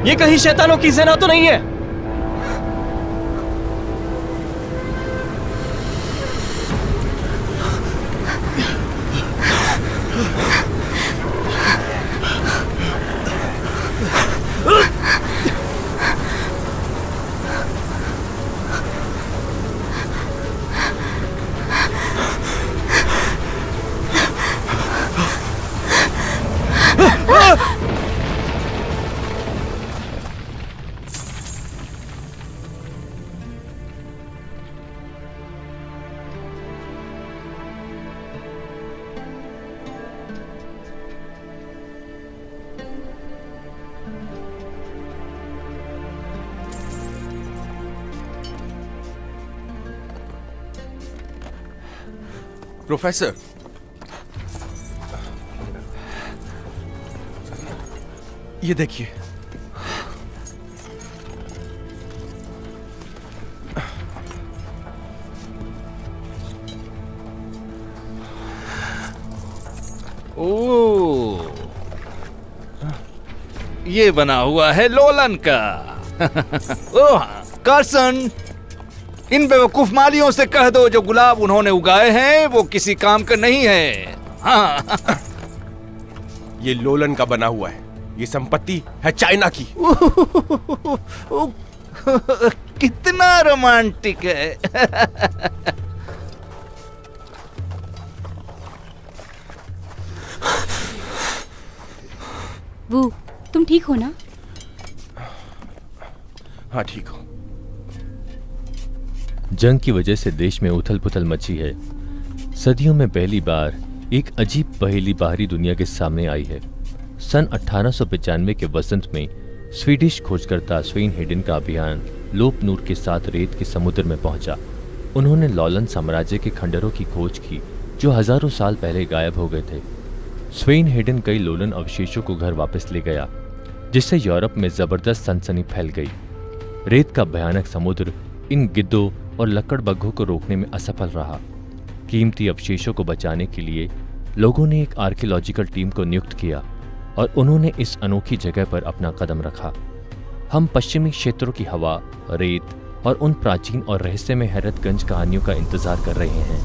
ये कहीं शैतानों की सेना तो नहीं है? प्रोफेसर, ये देखिए। ओह, ये बना हुआ है लोलन का। ओह कार्सन, इन बेवकूफ मालियों से कह दो जो गुलाब उन्होंने उगाए हैं वो किसी काम का नहीं है। हाँ। ये लोलन का बना हुआ है। ये संपत्ति है चाइना की। कितना रोमांटिक है। वो, तुम ठीक हो ना? हाँ ठीक हो। जंग की वजह से देश में उथल पुथल मची है। सदियों में पहली बार एक अजीब पहेली बाहरी दुनिया के सामने आई है। सन 1895 के वसंत में स्वीडिश खोजकर्ता स्वेन हेडन का अभियान लोप नूर के साथ रेत के समुद्र में पहुंचा। उन्होंने लॉलन साम्राज्य के खंडरों की खोज की जो हजारों साल पहले गायब हो गए थे। स्वेन हेडन कई लोलन अवशेषों को घर वापस ले गया, जिससे यूरोप में जबरदस्त सनसनी फैल गई। रेत का भयानक समुद्र इन गिद्धों और लकड़बग्घों को रोकने में असफल रहा। कीमती अवशेषों को बचाने के लिए लोगों ने एक आर्कियोलॉजिकल टीम को नियुक्त किया और उन्होंने इस अनोखी जगह पर अपना कदम रखा। हम पश्चिमी क्षेत्रों की हवा, रेत और उन प्राचीन और रहस्यमय हैरतगंज कहानियों का इंतजार कर रहे हैं।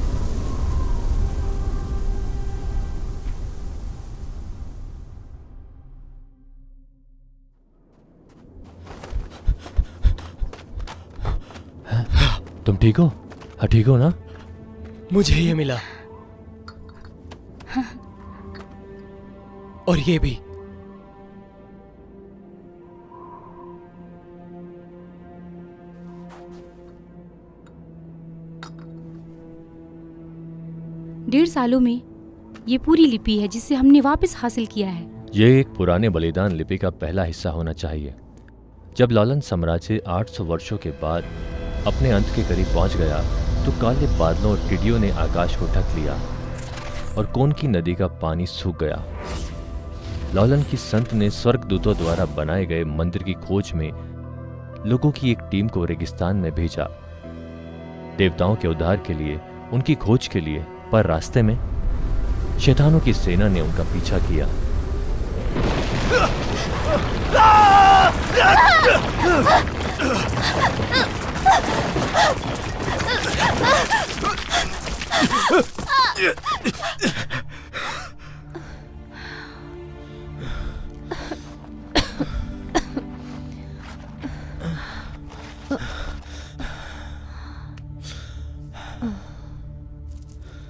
तुम ठीक हो? हाँ ठीक हो ना? मुझे ये मिला। और ये भी। डेढ़ सालों में ये पूरी लिपि है जिसे हमने वापस हासिल किया है। ये एक पुराने बलिदान लिपि का पहला हिस्सा होना चाहिए। जब लॉलन साम्राज्य 800 वर्षों के बाद अपने अंत के करीब पहुंच गया तो काले बादलों और टिड्डियों ने आकाश को ढक लिया और कोन की नदी का पानी सूख गया। लॉलन की संत ने स्वर्गदूतों द्वारा बनाए गए मंदिर की खोज में लोगों की एक टीम को रेगिस्तान में भेजा, देवताओं के उद्धार के लिए, उनकी खोज के लिए। पर रास्ते में शैतानों की सेना ने उनका पीछा किया।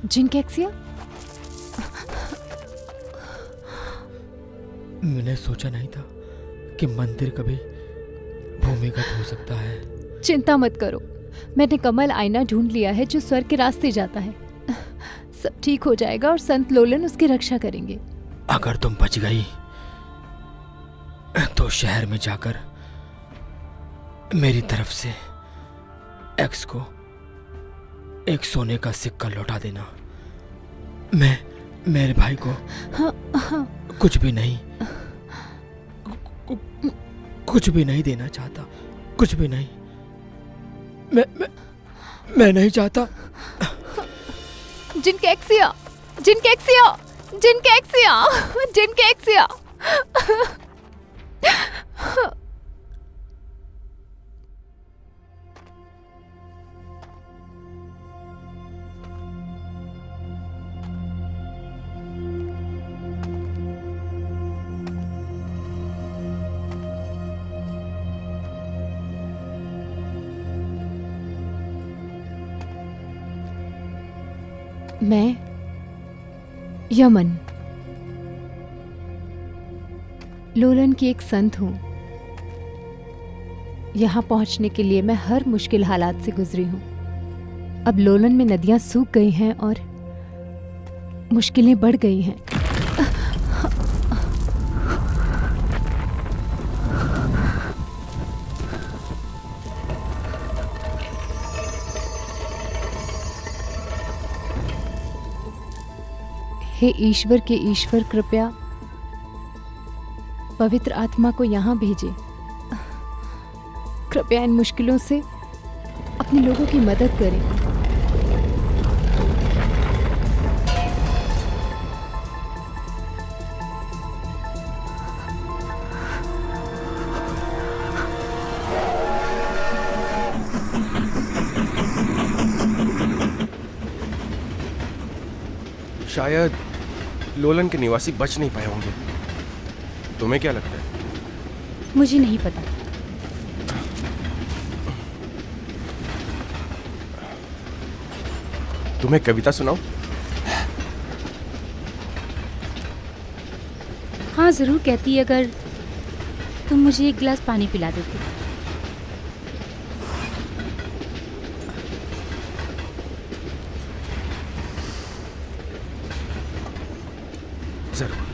जिनकेक्सिया, मैंने सोचा नहीं था कि मंदिर कभी भूमिगत हो सकता है। चिंता मत करो, मैंने कमल आईना ढूंढ लिया है जो स्वर्ग के रास्ते जाता है। सब ठीक हो जाएगा और संत लोलन उसकी रक्षा करेंगे। अगर तुम बच गई तो शहर में जाकर मेरी तरफ से एक्स को एक सोने का सिक्का लौटा देना। मैं मेरे भाई को कुछ भी नहीं कुछ भी नहीं देना चाहता, कुछ भी नहीं। मैं नहीं चाहता। जिनकेक्सिया, जिनकेक्सिया, जिनकेक्सिया, जिनकेक्सिया। मैं यमन लोलन की एक संत हूँ। यहाँ पहुँचने के लिए मैं हर मुश्किल हालात से गुजरी हूँ। अब लोलन में नदियाँ सूख गई हैं और मुश्किलें बढ़ गई हैं। हे ईश्वर के ईश्वर, कृपया पवित्र आत्मा को यहाँ भेजे। कृपया इन मुश्किलों से अपने लोगों की मदद करें। शायद लोलन के निवासी बच नहीं पाए होंगे। तुम्हें क्या लगता है? मुझे नहीं पता। तुम्हें कविता सुनाऊं? हाँ जरूर कहती, अगर तुम मुझे एक गिलास पानी पिला देते। जरूर।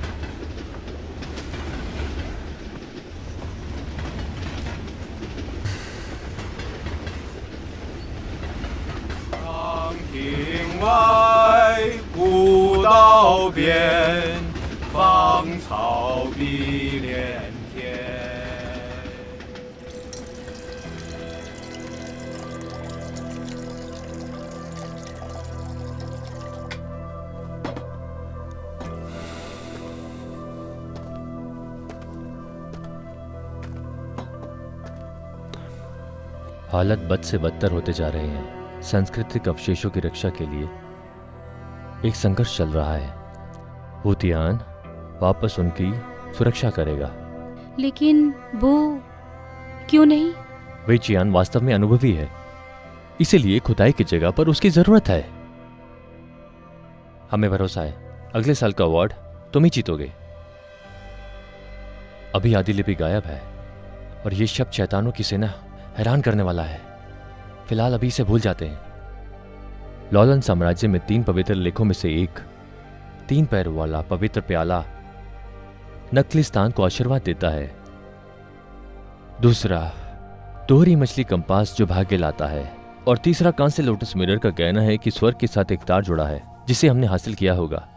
हालत बद से बदतर होते जा रहे हैं। सांस्कृतिक अवशेषों की रक्षा के लिए एक संघर्ष चल रहा है। हुतियान वापस उनकी सुरक्षा करेगा। लेकिन वो क्यों नहीं? वे चियान वास्तव में अनुभवी है, इसीलिए खुदाई की जगह पर उसकी जरूरत है। हमें भरोसा है अगले साल का अवार्ड तुम ही जीतोगे। अभी आदि लिपि गायब है और ये शब्द शैतानों की सेना हैरान करने वाला है। फिलहाल अभी इसे भूल जाते हैं। लोलन साम्राज्य में 3 पवित्र लेखों में से एक 3 पैर वाला पवित्र प्याला नकलिस्तान को आशीर्वाद देता है। दूसरा दोहरी मछली कंपास जो भाग्य लाता है, और तीसरा कांस्य लोटस मिरर का कहना है कि स्वर्ग के साथ एक तार जुड़ा है जिसे हमने हासिल किया होगा।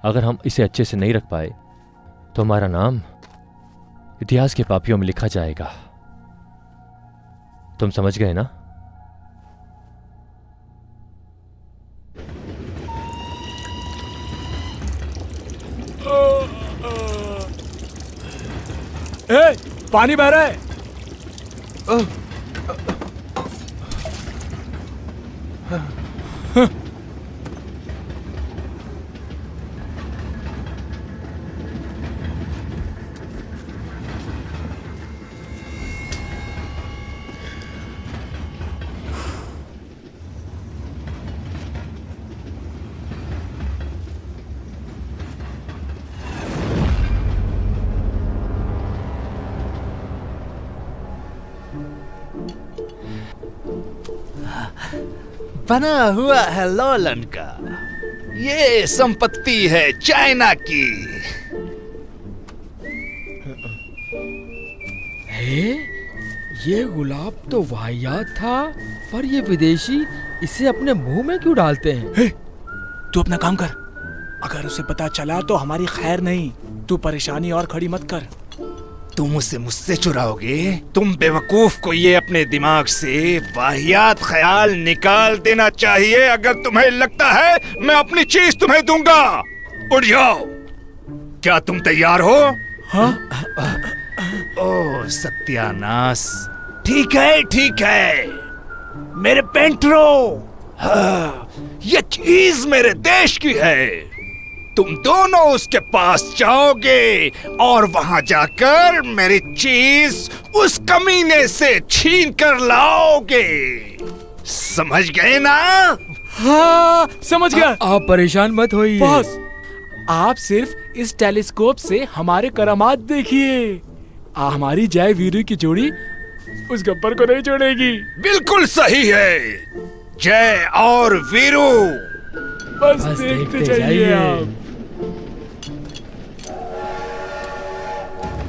अगर हम इसे अच्छे से नहीं रख पाए तो हमारा नाम इतिहास के पापियों में लिखा जाएगा। तुम समझ गए ना? पानी बह रहा है। बना हुआ है लोलन का। ये संपत्ति है चाइना की। हे, ये गुलाब तो वाहियात था, पर ये विदेशी इसे अपने मुंह में क्यों डालते हैं? तू अपना काम कर। अगर उसे पता चला तो हमारी खैर नहीं। तू परेशानी और खड़ी मत कर। तुम उसे मुझसे चुराओगे? तुम बेवकूफ को ये अपने दिमाग से वाहियात ख्याल निकाल देना चाहिए। अगर तुम्हें लगता है मैं अपनी चीज तुम्हें दूंगा, उठ जाओ। क्या तुम तैयार हो? हाँ? ओ सत्यानाश। ठीक है ठीक है, मेरे पेंटरो। हाँ, ये चीज मेरे देश की है। तुम दोनों उसके पास जाओगे और वहां जाकर मेरी चीज उस कमीने से छीन कर लाओगे। समझ गए ना? हाँ समझ गया। आप परेशान मत होइए बॉस, आप सिर्फ इस टेलीस्कोप से हमारे करामात देखिए। हमारी जय वीरू की जोड़ी उस गब्बर को नहीं छोड़ेगी। बिल्कुल सही है। जय और वीरू। बस बस देखते देखते जाइए जाइए। आप।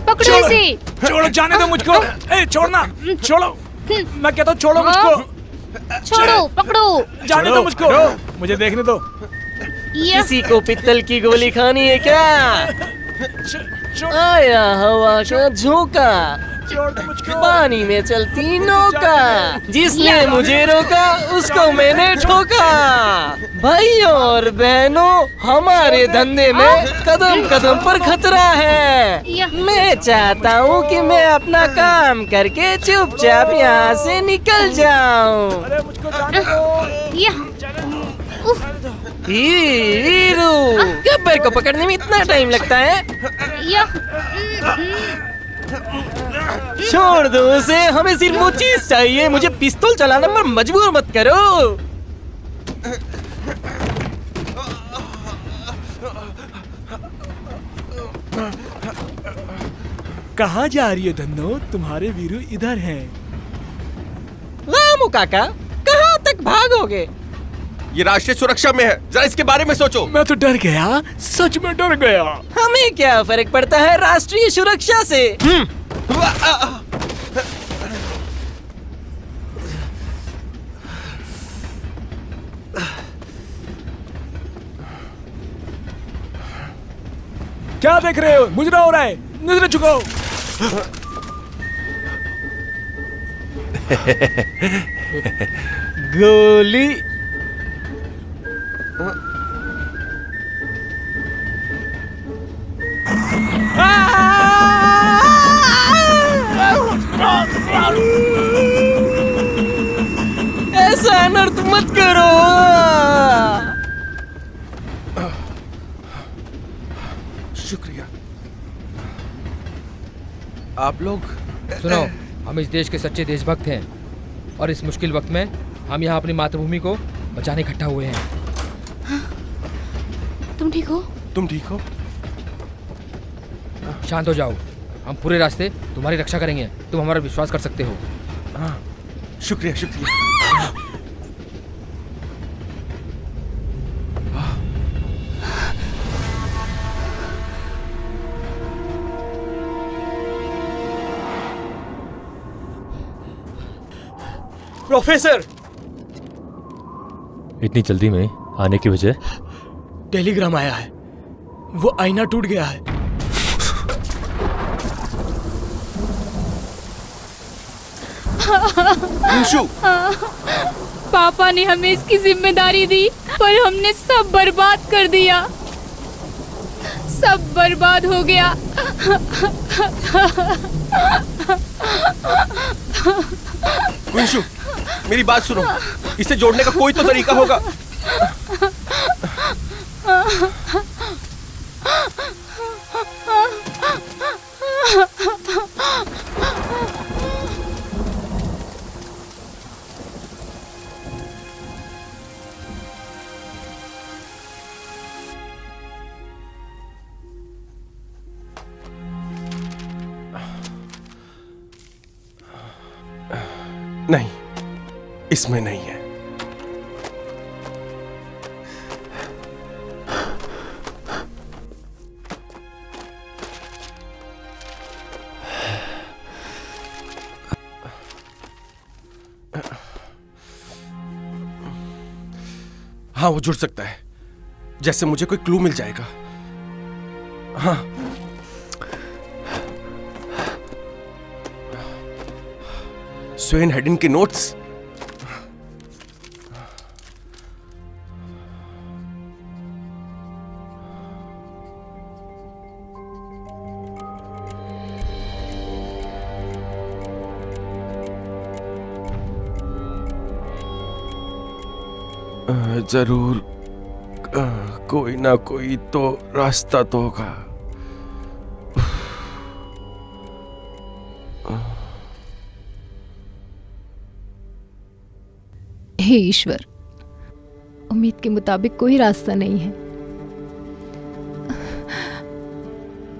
पकड़ो इसे। छोड़ो, जाने दो मुझको। ए छोड़ना, छोड़ो। मैं कहता हूँ छोड़ो मुझको। छोड़ो, पकड़ो। जाने दो मुझको, मुझे देखने दो। यह किसी को पित्तल की गोली खानी है क्या? आया हवा का झोंका, छोड़ दो मुझको। पानी में चलती नौका, जिसने मुझे रोका उसको मैंने ठोका। भाइयों और बहनों, हमारे धंधे में कदम कदम पर खतरा है। मैं चाहता हूँ कि मैं अपना काम करके चुपचाप यहाँ से निकल जाऊँ। अरे मुझको जाने दो। यह वीरू, गब्बर को पकड़ने में इतना टाइम लगता है? यह छोड़ दो उसे, हमें सिर्फ वो चीज चाहिए। मुझे पिस्तौल चलाने पर मजबूर मत करो। कहाँ जा रही है धन्नो? तुम्हारे वीरू इधर हैं। रामू काका, कहाँ तक भागोगे? ये राष्ट्रीय सुरक्षा में है, जरा इसके बारे में सोचो। मैं तो डर गया, सच में डर गया। हमें क्या फर्क पड़ता है राष्ट्रीय सुरक्षा से? क्या देख रहे हो? मुजरा हो रहा है, नजरें झुकाओ। गोली। ऐसा अनर्थ मत करो। शुक्रिया। आप लोग सुनो, हम इस देश के सच्चे देशभक्त हैं और इस मुश्किल वक्त में हम यहाँ अपनी मातृभूमि को बचाने इकट्ठा हुए हैं। तुम ठीक हो? तुम ठीक हो? शांत हो जाओ, हम पूरे रास्ते तुम्हारी रक्षा करेंगे। तुम हमारा विश्वास कर सकते हो। हाँ, शुक्रिया शुक्रिया। प्रोफेसर, इतनी जल्दी में आने की वजह? टेलीग्राम आया है, वो आईना टूट गया है। पापा ने हमें इसकी जिम्मेदारी दी, पर हमने सब बर्बाद कर दिया। सब बर्बाद हो गया। कुंशु, मेरी बात सुनो, इसे जोड़ने का कोई तो तरीका होगा। नहीं, इसमें नहीं है। हाँ, वो जुड़ सकता है, जैसे मुझे कोई क्लू मिल जाएगा। हाँ, स्वेन हेडिन के नोट्स। जरूर कोई ना कोई तो रास्ता तो होगा। हे ईश्वर, उम्मीद के मुताबिक कोई रास्ता नहीं है।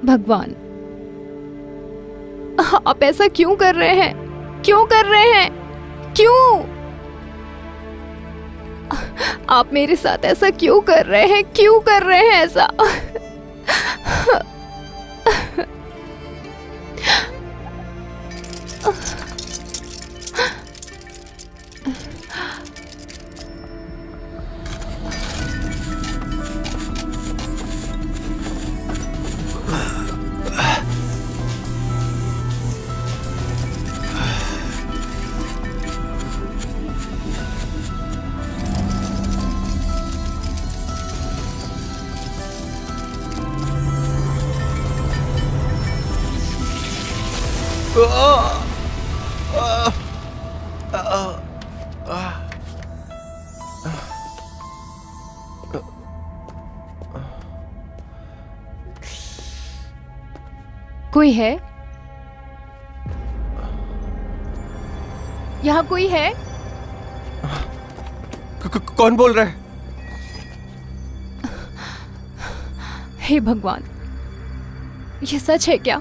भगवान, आप ऐसा क्यों कर रहे हैं? क्यों कर रहे हैं? क्यों? आप मेरे साथ ऐसा क्यों कर रहे हैं? क्यों कर रहे हैं ऐसा? कोई है? यहाँ कोई है? कौन बोल रहा है? हे भगवान, ये सच है क्या?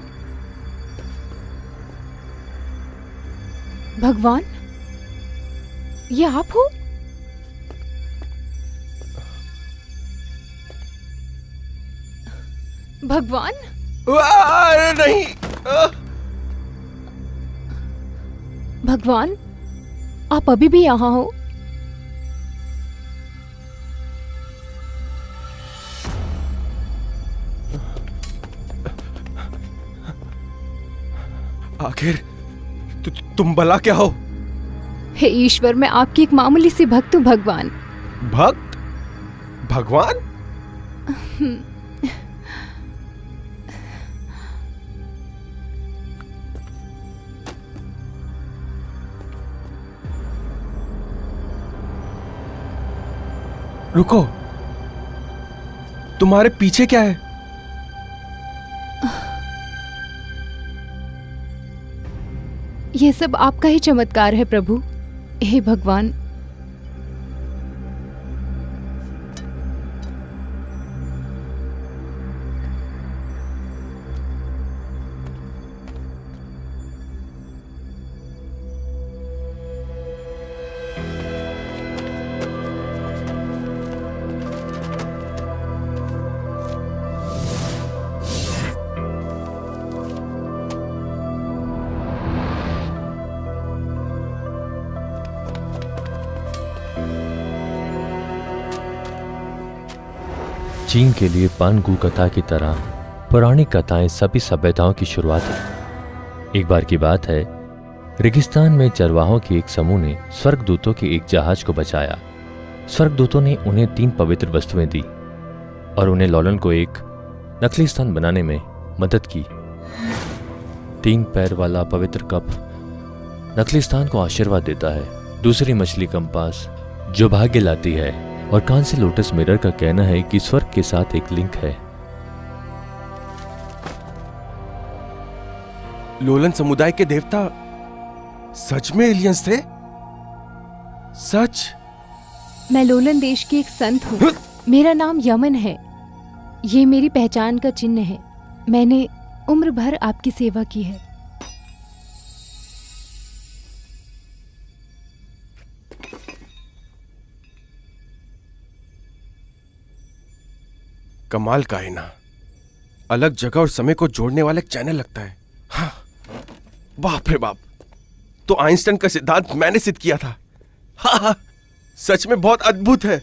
भगवान, ये आप हो? भगवान, अरे नहीं। भगवान, आप अभी भी यहाँ हो? आखिर तुम भला क्या हो? हे ईश्वर, मैं आपकी एक मामूली सी भक्त हूँ भगवान। भक्त? भगवान? रुको, तुम्हारे पीछे क्या है? ये सब आपका ही चमत्कार है प्रभु। हे भगवान, चीन के लिए पानगु कथा की तरह पौराणिक कथाएं सभी सभ्यताओं की शुरुआत है। एक बार की बात है, रेगिस्तान में चरवाहों के एक समूह ने स्वर्गदूतों के एक जहाज को बचाया। स्वर्गदूतों ने उन्हें 3 पवित्र वस्तुएं दी और उन्हें लोलन को एक नकली स्थान बनाने में मदद की। 3 पैर वाला पवित्र कप नकली स्थान को आशीर्वाद देता है। दूसरी मछली कंपास जो भाग्य लाती है, और कान से लोटस मिरर का कहना है कि स्वर्ग के साथ एक लिंक है। लोलन समुदाय के देवता सच में एलियंस थे? सच? मैं लोलन देश की एक संत हूँ। मेरा नाम यमन है। ये मेरी पहचान का चिन्ह है। मैंने उम्र भर आपकी सेवा की है। कमाल का है ना, अलग जगह और समय को जोड़ने वाला एक चैनल लगता है। हाँ, बाप रे बाप, तो आइंस्टाइन का सिद्धांत मैंने सिद्ध किया था। हाँ हाँ, सच में बहुत अद्भुत है।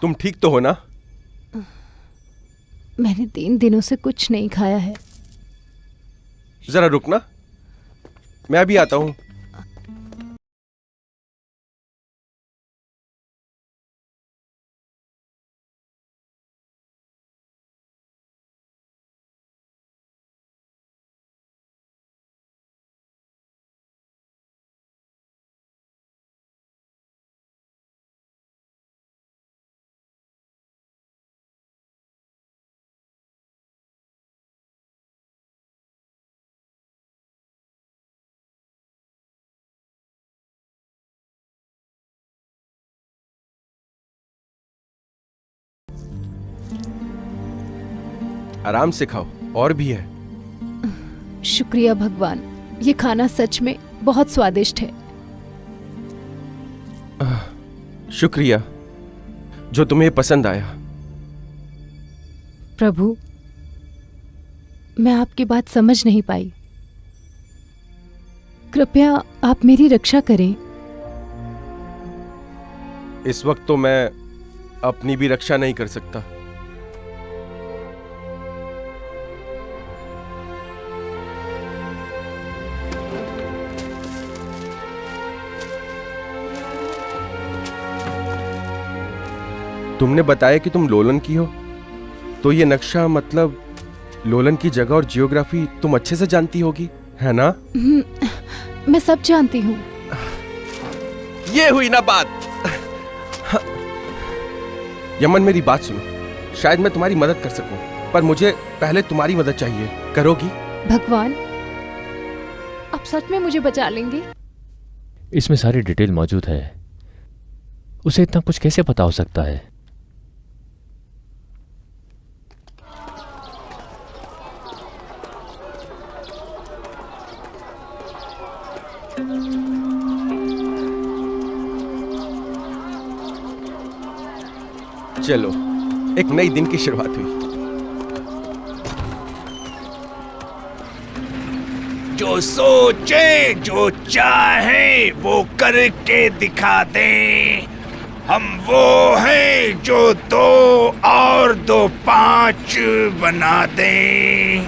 तुम ठीक तो हो ना? मैंने 3 दिनों से कुछ नहीं खाया है। जरा रुकना, मैं अभी आता हूं। आराम से खाओ, और भी है। शुक्रिया भगवान, ये खाना सच में बहुत स्वादिष्ट है। शुक्रिया जो तुम्हें पसंद आया। प्रभु, मैं आपकी बात समझ नहीं पाई। कृपया आप मेरी रक्षा करें। इस वक्त तो मैं अपनी भी रक्षा नहीं कर सकता। तुमने बताया कि तुम लोलन की हो, तो ये नक्शा मतलब लोलन की जगह और जियोग्राफी तुम अच्छे से जानती होगी, है ना? मैं सब जानती हूँ। ये हुई ना बात। यमन, मेरी बात सुनो। शायद मैं तुम्हारी मदद कर सकूं, पर मुझे पहले तुम्हारी मदद चाहिए। करोगी? भगवान, आप सच में मुझे बचा लेंगे? इसमें सारी डिटेल मौजूद है। उसे इतना कुछ कैसे पता हो सकता है? चलो, एक नई दिन की शुरुआत हुई। जो सोचे जो चाहे वो करके दिखा दें। हम वो हैं जो 2 और 2 5 बना दें।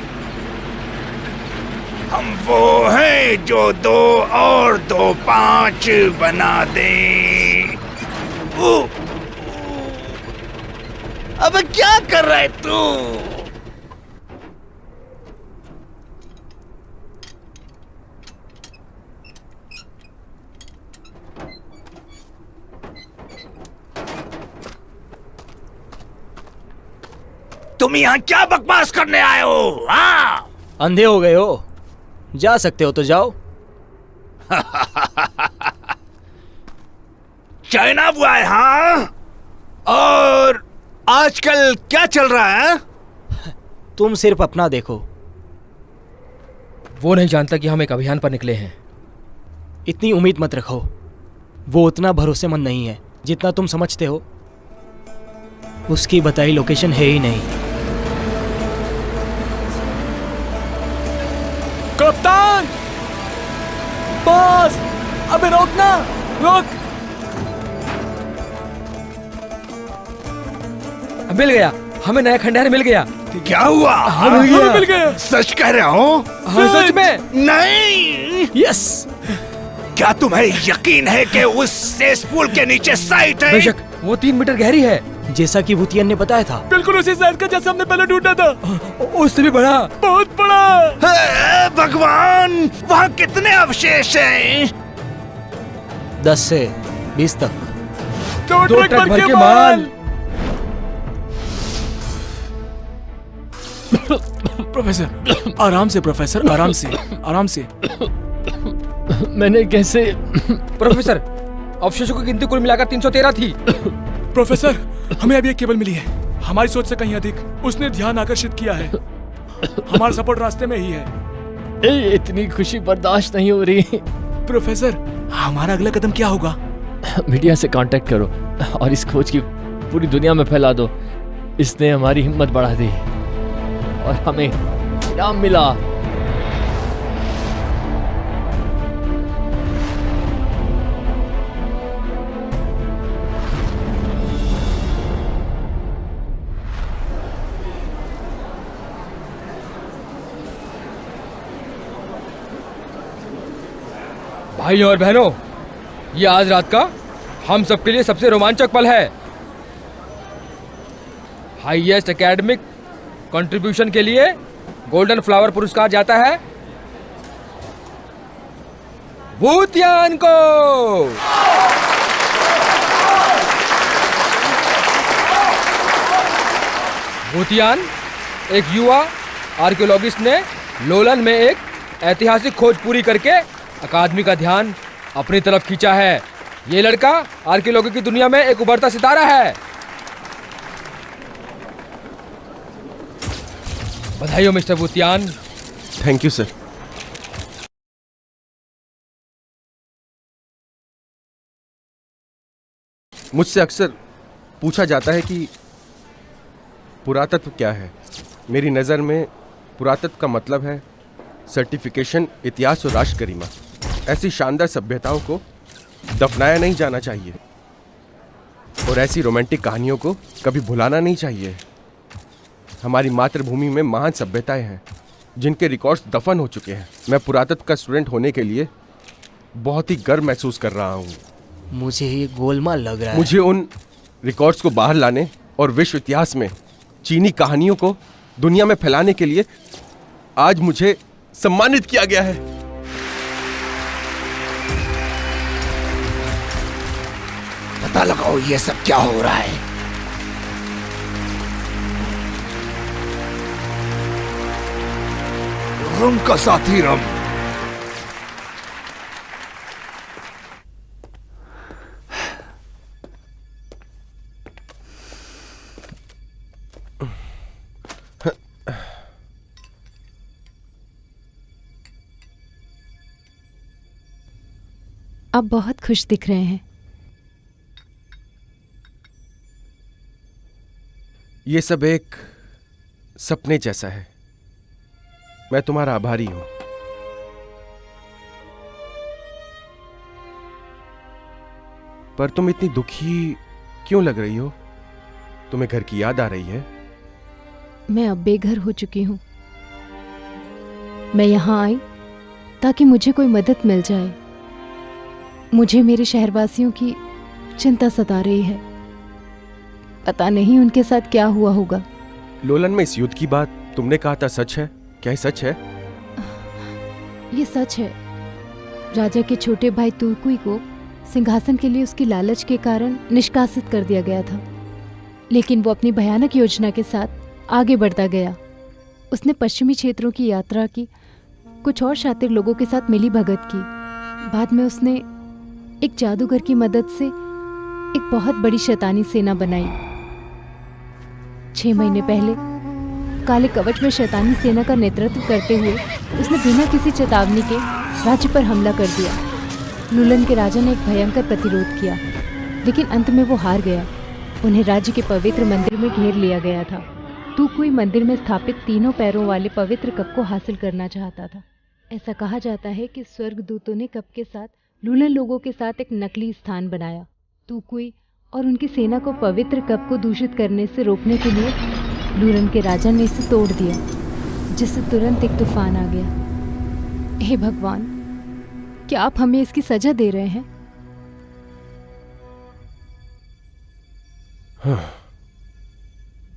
हम वो हैं जो 2 और 2 5 बना दें। अब क्या कर रहा है तू? तुम यहाँ क्या बकवास करने आए हो? हाँ, अंधे हो गए हो? जा सकते हो तो जाओ। चाइना हुआ है? हाँ, और आजकल क्या चल रहा है? तुम सिर्फ अपना देखो। वो नहीं जानता कि हम एक अभियान पर निकले हैं। इतनी उम्मीद मत रखो। वो उतना भरोसेमंद नहीं है जितना तुम समझते हो। उसकी बताई लोकेशन है ही नहीं। कप्तान! बॉस! अबे रोकना! रोक! मिल गया, हमें नया खंडहर मिल गया। क्या हुआ? हमें मिल गया। सच कह रहे हो? हाँ, सच में। नहीं। यस! क्या तुम्हें यकीन है कि उस सेसपूल के नीचे साइट है? बेशक, वो 3 मीटर गहरी है। जैसा कि भूतियन ने बताया था। बिल्कुल उसी साइज का जैसा हमने पहले ढूंढा था। उससे भी बड़ा। बहुत बड़ा। हे भगवान, वहाँ कितने अवशेष हैं? 10 से 20 तक। 2 ट्रक भर के माल। प्रोफेसर, आराम से प्रोफेसर, आराम से, आराम से। मैंने कैसे? प्रोफेसर, अवशेषों की गिनती कुल मिलाकर 313 थी। प्रोफेसर, हमें अभी एक केबल मिली है, हमारी सोच से कहीं अधिक। उसने ध्यान आकर्षित किया है। हमारा सपोर्ट रास्ते में ही है। इतनी खुशी बर्दाश्त नहीं हो रही। प्रोफेसर, हमारा अगला कदम क्या होगा? मीडिया से कांटेक्ट करो और इस खोज की पूरी दुनिया में फैला दो। इसने हमारी हिम्मत बढ़ा दी और हमें इनाम मिला। भाइयों और बहनों, ये आज रात का हम सबके लिए सबसे रोमांचक पल है। हाईएस्ट एकेडमिक कंट्रीब्यूशन के लिए गोल्डन फ्लावर पुरस्कार जाता है भूतियान को। भूतियान एक युवा आर्कियोलॉजिस्ट ने लोलन में एक ऐतिहासिक खोज पूरी करके अकादमी का ध्यान अपनी तरफ खींचा है। ये लड़का आर्कियोलॉजी की दुनिया में एक उभरता सितारा है। बधाई हो मिस्टर बुतियान। Thank you sir. मुझसे अक्सर पूछा जाता है कि पुरातत्व क्या है। मेरी नज़र में पुरातत्व का मतलब है सर्टिफिकेशन, इतिहास और राष्ट्र गरिमा। ऐसी शानदार सभ्यताओं को दफनाया नहीं जाना चाहिए और ऐसी रोमांटिक कहानियों को कभी भुलाना नहीं चाहिए। हमारी मातृभूमि में महान सभ्यताएं हैं जिनके रिकॉर्ड्स दफन हो चुके हैं। मैं पुरातत्व का स्टूडेंट होने के लिए बहुत ही गर्व महसूस कर रहा हूँ। मुझे ये गोलमाल लग रहा है। मुझे उन रिकॉर्ड्स को बाहर लाने और विश्व इतिहास में चीनी कहानियों को दुनिया में फैलाने के लिए आज मुझे सम्मानित किया गया है। पता लगाओ ये सब क्या हो रहा है। रम का साथी रम। आप बहुत खुश दिख रहे हैं। ये सब एक सपने जैसा है। मैं तुम्हारा आभारी हूं। पर तुम इतनी दुखी क्यों लग रही हो? तुम्हें घर की याद आ रही है? मैं अब बेघर हो चुकी हूँ। मैं यहाँ आई ताकि मुझे कोई मदद मिल जाए। मुझे मेरे शहरवासियों की चिंता सता रही है। पता नहीं उनके साथ क्या हुआ होगा। लोलन में इस युद्ध की बात तुमने कहा था, सच है? क्या ये सच है? ये सच है। राजा के छोटे भाई तुर्कुई को सिंहासन के लिए उसकी लालच के कारण निष्कासित कर दिया गया था, लेकिन वो अपनी भयानक योजना के साथ आगे बढ़ता गया। उसने पश्चिमी क्षेत्रों की यात्रा की, कुछ और शातिर लोगों के साथ मिली भगत की। बाद में उसने एक जादूगर की मदद से एक बहुत बड़ी शैतानी सेना बनाई। 6 महीने पहले काले कवच में शैतानी सेना का नेतृत्व करते हुए उसने बिना किसी चेतावनी के राज्य पर हमला कर दिया। लूलन के राजा ने एक भयंकर प्रतिरोध किया, लेकिन अंत में वो हार गया। उन्हें राज्य के पवित्र मंदिर में घेर लिया गया था। तुकुई मंदिर में स्थापित 3 पैरों वाले पवित्र कप को हासिल करना चाहता था। ऐसा कहा जाता है कि स्वर्गदूतों ने कप के साथ लूलन लोगों के साथ एक नकली स्थान बनाया। तुकुई और उनकी सेना को पवित्र कप को दूषित करने से रोकने के लिए लूलन के राजा ने इसे तोड़ दिया, जिससे तुरंत एक तूफान आ गया। हे भगवान, क्या आप हमें इसकी सजा दे रहे हैं?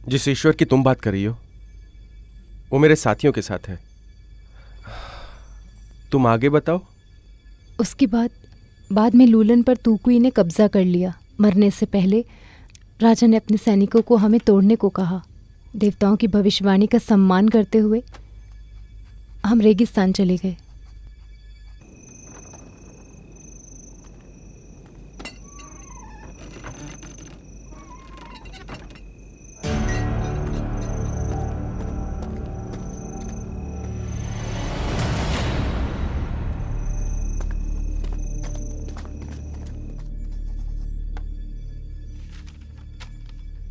जिस ईश्वर की तुम बात कर रही हो वो मेरे साथियों के साथ है। तुम आगे बताओ। उसके बाद में लूलन पर तुकुई ने कब्जा कर लिया। मरने से पहले राजा ने अपने सैनिकों को हमें तोड़ने को कहा। देवताओं की भविष्यवाणी का सम्मान करते हुए हम रेगिस्तान चले गए।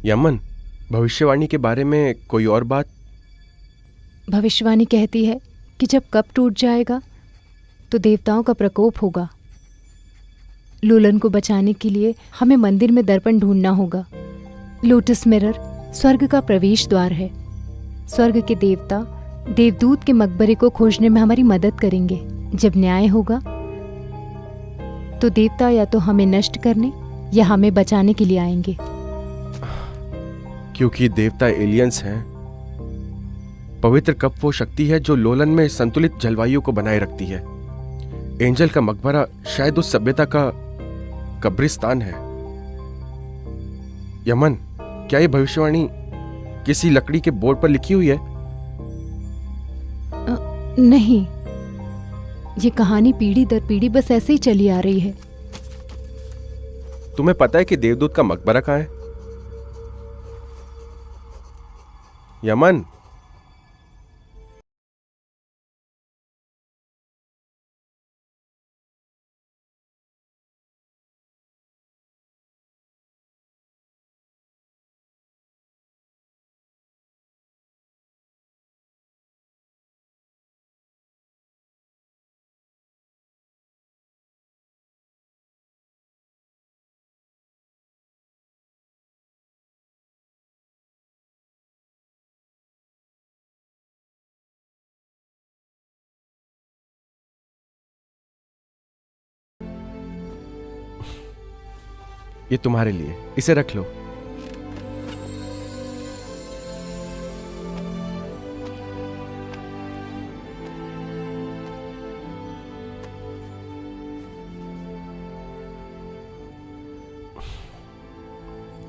यमन, भविष्यवाणी के बारे में कोई और बात? भविष्यवाणी कहती है कि जब कप टूट जाएगा तो देवताओं का प्रकोप होगा। लूलन को बचाने के लिए हमें मंदिर में दर्पण ढूंढना होगा। लोटस मिरर स्वर्ग का प्रवेश द्वार है। स्वर्ग के देवता देवदूत के मकबरे को खोजने में हमारी मदद करेंगे। जब न्याय होगा तो देवता या तो हमें नष्ट करने या हमें बचाने के लिए आएंगे। क्योंकि देवता एलियंस हैं, पवित्र कप वो शक्ति है जो लोलन में संतुलित जलवायु को बनाए रखती है। एंजल का मकबरा शायद उस सभ्यता का कब्रिस्तान है। यमन, क्या ये भविष्यवाणी किसी लकड़ी के बोर्ड पर लिखी हुई है? नहीं, ये कहानी पीढ़ी दर पीढ़ी बस ऐसे ही चली आ रही है। तुम्हें पता है कि देवदूत का मकबरा कहाँ है? यमन, ये तुम्हारे लिए, इसे रख लो।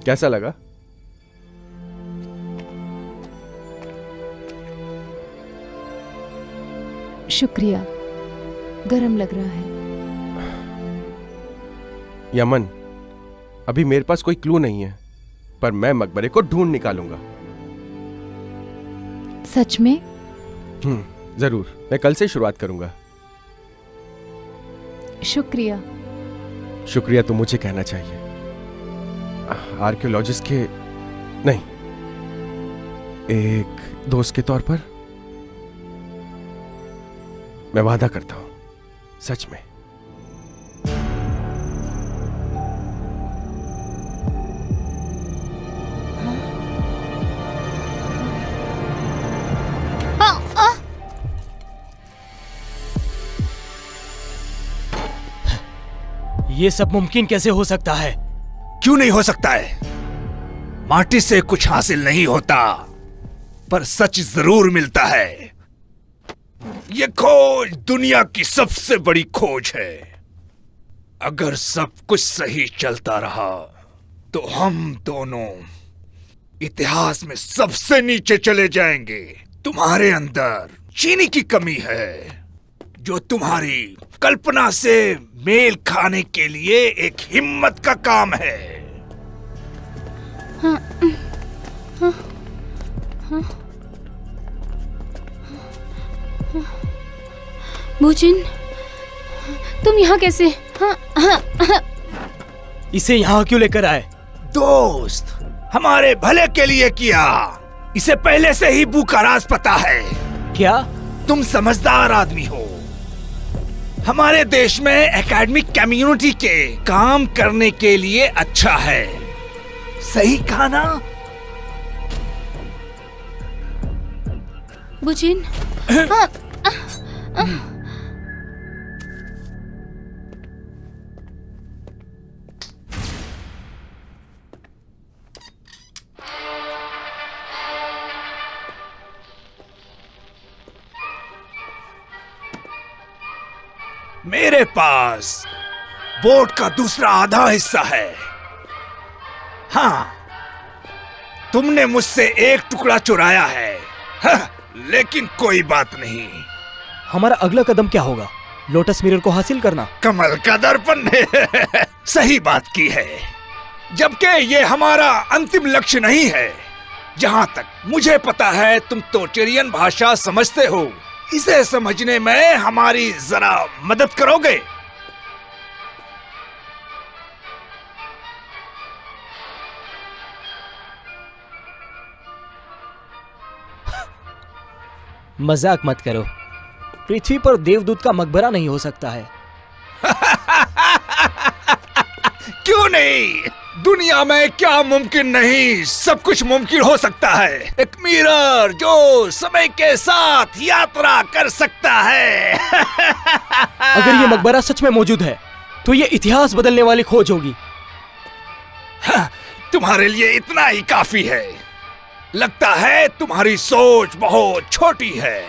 कैसा लगा? शुक्रिया, गरम लग रहा है। यमन, अभी मेरे पास कोई क्लू नहीं है, पर मैं मकबरे को ढूंढ निकालूंगा। सच में? जरूर, मैं कल से शुरुआत करूंगा। शुक्रिया। शुक्रिया तो मुझे कहना चाहिए, आर्कियोलॉजिस्ट के नहीं, एक दोस्त के तौर पर। मैं वादा करता हूं, सच में। ये सब मुमकिन कैसे हो सकता है? क्यों नहीं हो सकता है? माटी से कुछ हासिल नहीं होता, पर सच जरूर मिलता है। ये खोज दुनिया की सबसे बड़ी खोज है। अगर सब कुछ सही चलता रहा तो हम दोनों इतिहास में सबसे नीचे चले जाएंगे। तुम्हारे अंदर चीनी की कमी है, जो तुम्हारी कल्पना से मेल खाने के लिए एक हिम्मत का काम है। भूजिन, तुम यहाँ कैसे? इसे यहाँ क्यों लेकर आए? दोस्त, हमारे भले के लिए किया। इसे पहले से ही बू का राज पता है। क्या? तुम समझदार आदमी हो। हमारे देश में एकेडमिक कम्युनिटी के काम करने के लिए अच्छा है। सही कहा ना? भूजिन, मेरे पास बोट का दूसरा आधा हिस्सा है। हाँ, तुमने मुझसे एक टुकड़ा चुराया है। लेकिन कोई बात नहीं। हमारा अगला कदम क्या होगा? लोटस मिरर को हासिल करना? कमल का दर्पण ने सही बात की है, जबकि ये हमारा अंतिम लक्ष्य नहीं है। जहां तक मुझे पता है, तुम टोचरियन भाषा समझते हो। इसे समझने में हमारी जरा मदद करोगे? मजाक मत करो। पृथ्वी पर देवदूत का मकबरा नहीं हो सकता है। क्यों नहीं? दुनिया में क्या मुमकिन नहीं, सब कुछ मुमकिन हो सकता है। एक मिरर जो समय के साथ यात्रा कर सकता है। अगर ये मकबरा सच में मौजूद है, तो ये इतिहास बदलने वाली खोज होगी। तुम्हारे लिए इतना ही काफी है। लगता है तुम्हारी सोच बहुत छोटी है।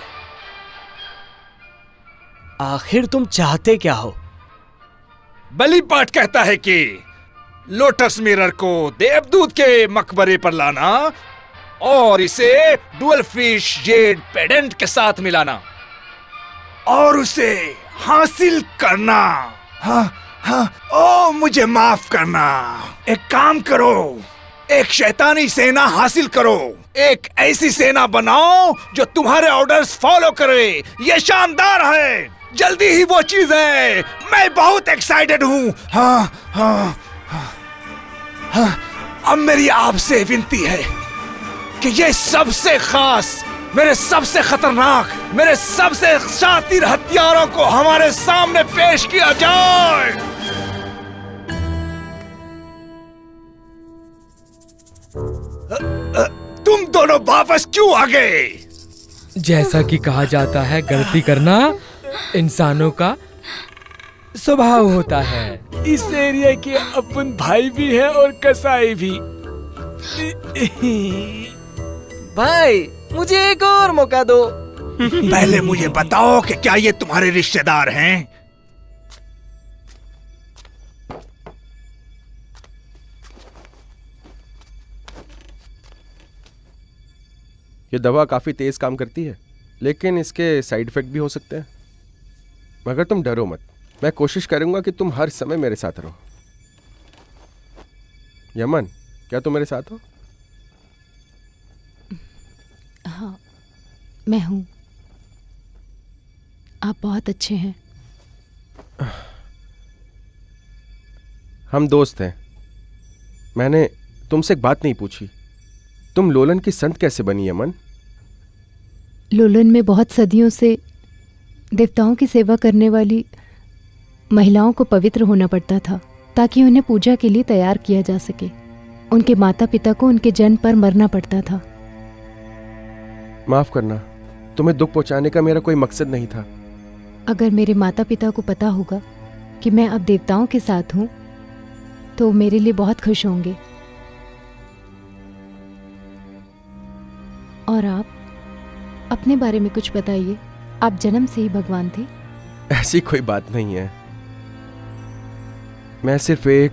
आखिर तुम चाहते क्या हो? बलि पाठ कहता है कि लोटस मिरर को देवदूत के मकबरे पर लाना और इसे डुअल फिश जेड पेडेंट के साथ मिलाना और उसे हासिल करना। हाँ, ओ मुझे माफ करना। एक काम करो, एक शैतानी सेना हासिल करो। एक ऐसी सेना बनाओ जो तुम्हारे ऑर्डर्स फॉलो करे। ये शानदार है। जल्दी ही वो चीज है। मैं बहुत एक्साइटेड हूँ। हाँ, अब मेरी आपसे विनती है कि ये सबसे खास, मेरे सबसे खतरनाक, मेरे सबसे शातिर हथियारों को हमारे सामने पेश किया जाए। तुम दोनों वापस क्यों आ गए? जैसा कि कहा जाता है, गलती करना इंसानों का स्वभाव होता है। इस एरिया के अपन भाई भी हैं और कसाई भी। भाई मुझे एक और मौका दो। पहले मुझे बताओ कि क्या ये तुम्हारे रिश्तेदार हैं? ये दवा काफी तेज काम करती है, लेकिन इसके साइड इफेक्ट भी हो सकते हैं। मगर तुम डरो मत, मैं कोशिश करूंगा कि तुम हर समय मेरे साथ रहो। यमन, क्या तुम मेरे साथ हो? हाँ, मैं हूँ। आप बहुत अच्छे हैं। हम दोस्त हैं। मैंने तुमसे एक बात नहीं पूछी, तुम लोलन की संत कैसे बनी यमन? लोलन में बहुत सदियों से देवताओं की सेवा करने वाली महिलाओं को पवित्र होना पड़ता था ताकि उन्हें पूजा के लिए तैयार किया जा सके। उनके माता पिता को उनके जन्म पर मरना पड़ता था। माफ करना, तुम्हें दुख पहुंचाने का मेरा कोई मकसद नहीं था। अगर मेरे माता पिता को पता होगा कि मैं अब देवताओं के साथ हूँ तो मेरे लिए बहुत खुश होंगे। और आप अपने बारे में कुछ बताइए। आप जन्म से ही भगवान थे? ऐसी कोई बात नहीं है, मैं सिर्फ एक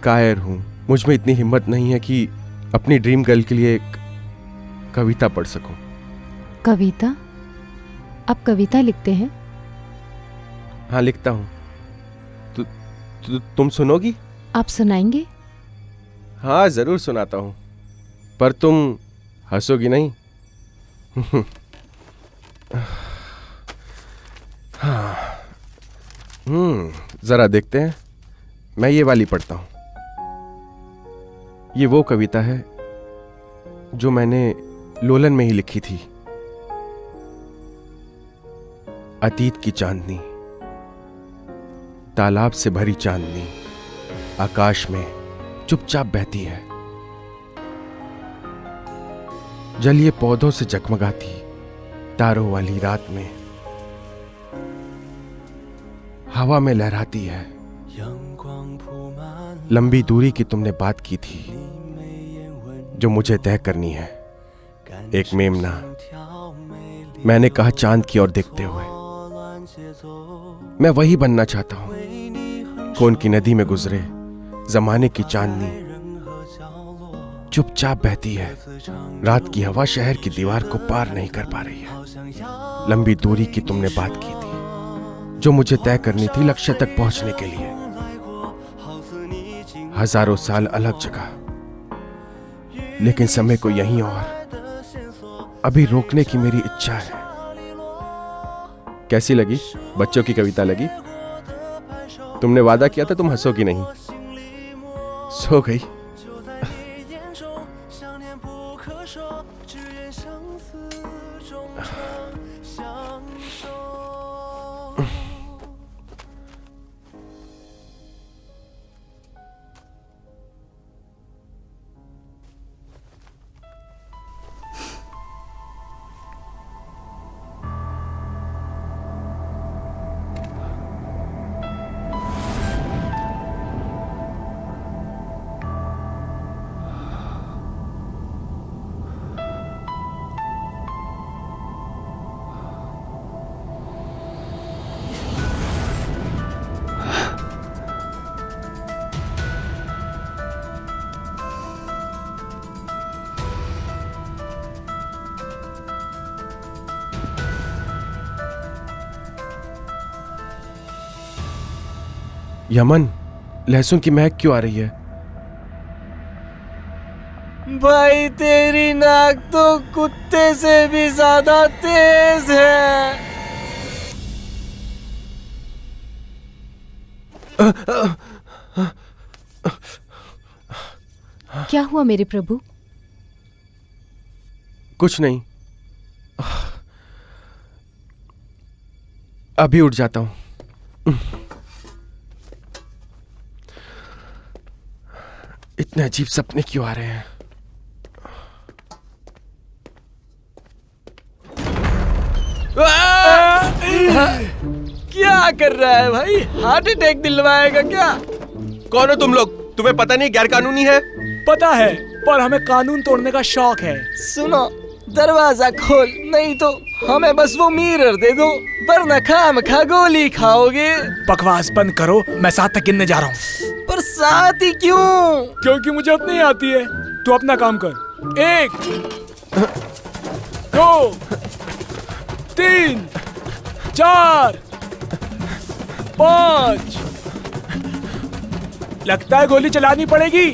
कायर हूं। मुझ में इतनी हिम्मत नहीं है कि अपनी ड्रीम गर्ल के लिए एक कविता पढ़ सकूं। कविता? आप कविता लिखते हैं? हाँ, लिखता हूं। तुम सुनोगी? आप सुनाएंगे? हाँ, जरूर सुनाता हूं, पर तुम हंसोगी नहीं। हाँ, जरा देखते हैं। मैं ये वाली पढ़ता हूं। ये वो कविता है जो मैंने लोलन में ही लिखी थी। अतीत की चांदनी, तालाब से भरी चांदनी आकाश में चुपचाप बहती है। जलिए पौधों से जगमगाती तारों वाली रात में हवा में लहराती है। लंबी दूरी की तुमने बात की थी जो मुझे तय करनी है। एक मेमना, मैंने कहा चांद की ओर देखते हुए। मैं वही बनना चाहता हूं। खून की नदी में गुजरे जमाने की चांदनी चुपचाप बहती है। रात की हवा शहर की दीवार को पार नहीं कर पा रही है। लंबी दूरी की तुमने बात की थी जो मुझे तय करनी थी लक्ष्य तक पहुंचने के लिए। हजारों साल अलग जगह, लेकिन समय को यहीं और अभी रोकने की मेरी इच्छा है। कैसी लगी? बच्चों की कविता लगी? तुमने वादा किया था तुम हंसोगी नहीं। सो गई। यमन, लहसुन की महक क्यों आ रही है? भाई तेरी नाक तो कुत्ते से भी ज्यादा तेज है। क्या हुआ मेरे प्रभु? कुछ नहीं, अभी उठ जाता हूं। इतने अजीब सपने क्यों आ रहे हैं? क्या? क्या कर रहा है भाई? हार्ट अटैक दिलवाएगा क्या? कौन हो तुम लोग? तुम्हें पता नहीं गैर कानूनी है? पता है, पर हमें कानून तोड़ने का शौक है। सुनो, दरवाजा खोल, नहीं तो हमें बस वो मिरर दे दो, वरना खामखा गोली खाओगे। बकवास बंद करो, मैं 7 तक गिनने जा रहा हूँ। पर 7 ही क्यों? क्योंकि मुझे अपनी आती है। तू अपना काम कर। 1 2 3 4 5। लगता है गोली चलानी पड़ेगी।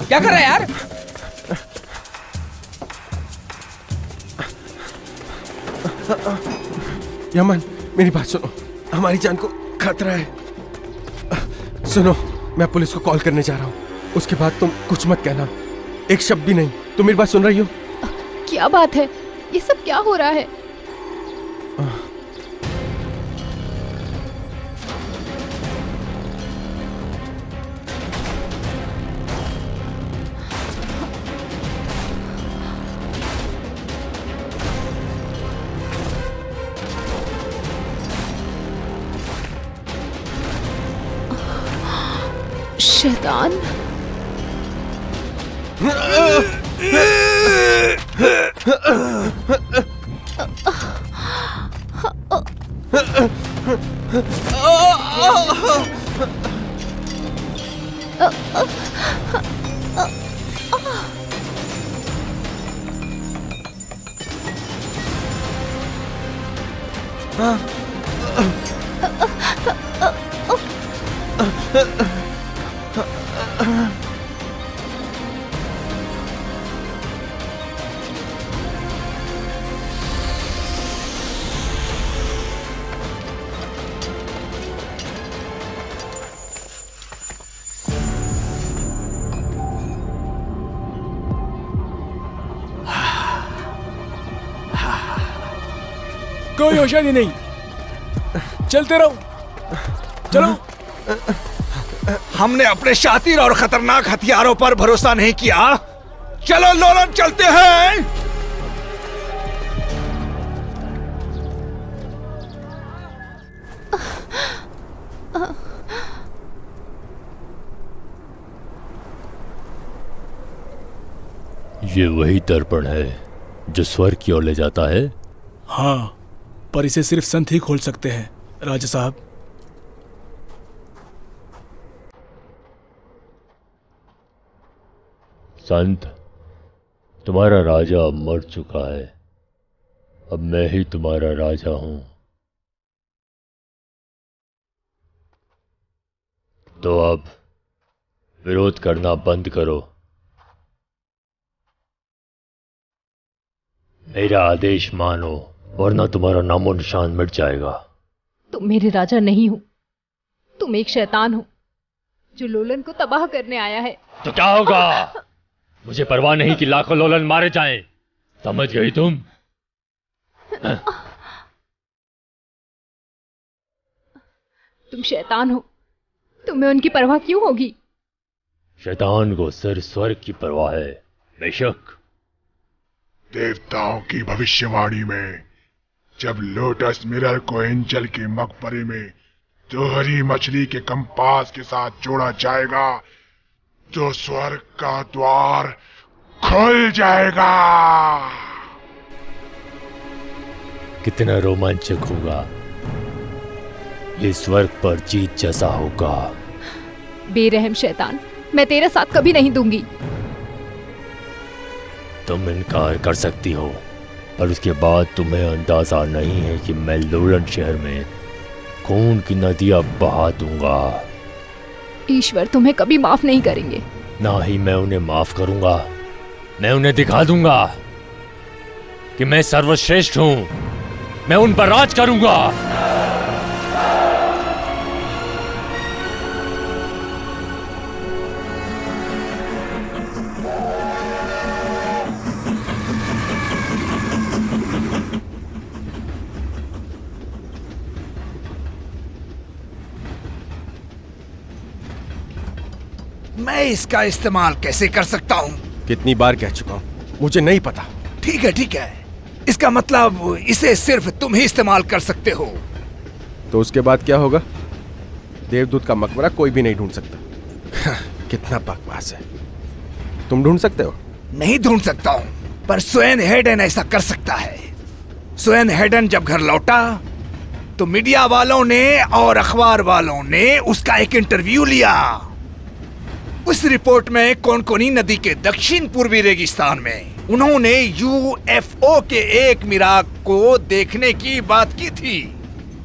क्या कर रहा है यार? यमन, मेरी बात सुनो, हमारी जान को खतरा है। सुनो, मैं पुलिस को कॉल करने जा रहा हूँ। उसके बाद तुम कुछ मत कहना, एक शब्द भी नहीं। तुम मेरी बात सुन रही हो? क्या बात है? ये सब क्या हो रहा है? शैतान। कोई होशियारी नहीं, चलते रहो। चलो। हमने अपने शातिर और खतरनाक हथियारों पर भरोसा नहीं किया। चलो लोलन, चलते हैं। ये वही दर्पण है जो स्वर्ग की ओर ले जाता है। हाँ, पर इसे सिर्फ संत ही खोल सकते हैं, राजा साहब। संत, तुम्हारा राजा मर चुका है, अब मैं ही तुम्हारा राजा हूं। तो अब विरोध करना बंद करो। मेरा आदेश मानो, वरना तुम्हारा नामो निशान मिट जाएगा। तुम मेरे राजा नहीं हो, तुम एक शैतान हो जो लोलन को तबाह करने आया है। तो क्या होगा? मुझे परवाह नहीं कि लाखों लोलन मारे जाएं। समझ गई तुम? तुम शैतान हो, तुम्हें उनकी परवाह क्यों होगी? शैतान को सिर स्वर्ग की परवाह है, बेशक। देवताओं की भविष्यवाणी में जब लोटस मिरर को एंजल के मकबरे में दोहरी मछली के कंपास के साथ जोड़ा जाएगा तो स्वर्ग का द्वार खुल जाएगा। कितना रोमांचक होगा। ये स्वर्ग पर जीत जैसा होगा। बेरहम शैतान, मैं तेरा साथ कभी नहीं दूंगी। तुम इनकार कर सकती हो, पर उसके बाद तुम्हें अंदाजा नहीं है कि मैं लोलन शहर में खून की नदियां बहा दूंगा। ईश्वर तुम्हें कभी माफ नहीं करेंगे। ना ही मैं उन्हें माफ करूंगा। मैं उन्हें दिखा दूंगा कि मैं सर्वश्रेष्ठ हूं। मैं उन पर राज करूंगा। मैं इसका इस्तेमाल कैसे कर सकता हूँ? कितनी बार कह चुका हूं, मुझे नहीं पता। ठीक है ठीक है, इसका मतलब इसे सिर्फ तुम ही इस्तेमाल कर सकते हो। तो उसके बाद क्या होगा? देवदूत का मकबरा कोई भी नहीं ढूंढ सकता। कितना बकवास है। तुम ढूंढ सकते हो? नहीं ढूंढ सकता हूँ, पर स्वेन हेडन ऐसा कर सकता है। स्वेन हेडन जब घर लौटा तो मीडिया वालों ने और अखबार वालों ने उसका एक इंटरव्यू लिया। उस रिपोर्ट में कोनकोनी नदी के दक्षिण पूर्वी रेगिस्तान में उन्होंने यूएफओ के एक मिराग को देखने की बात की थी।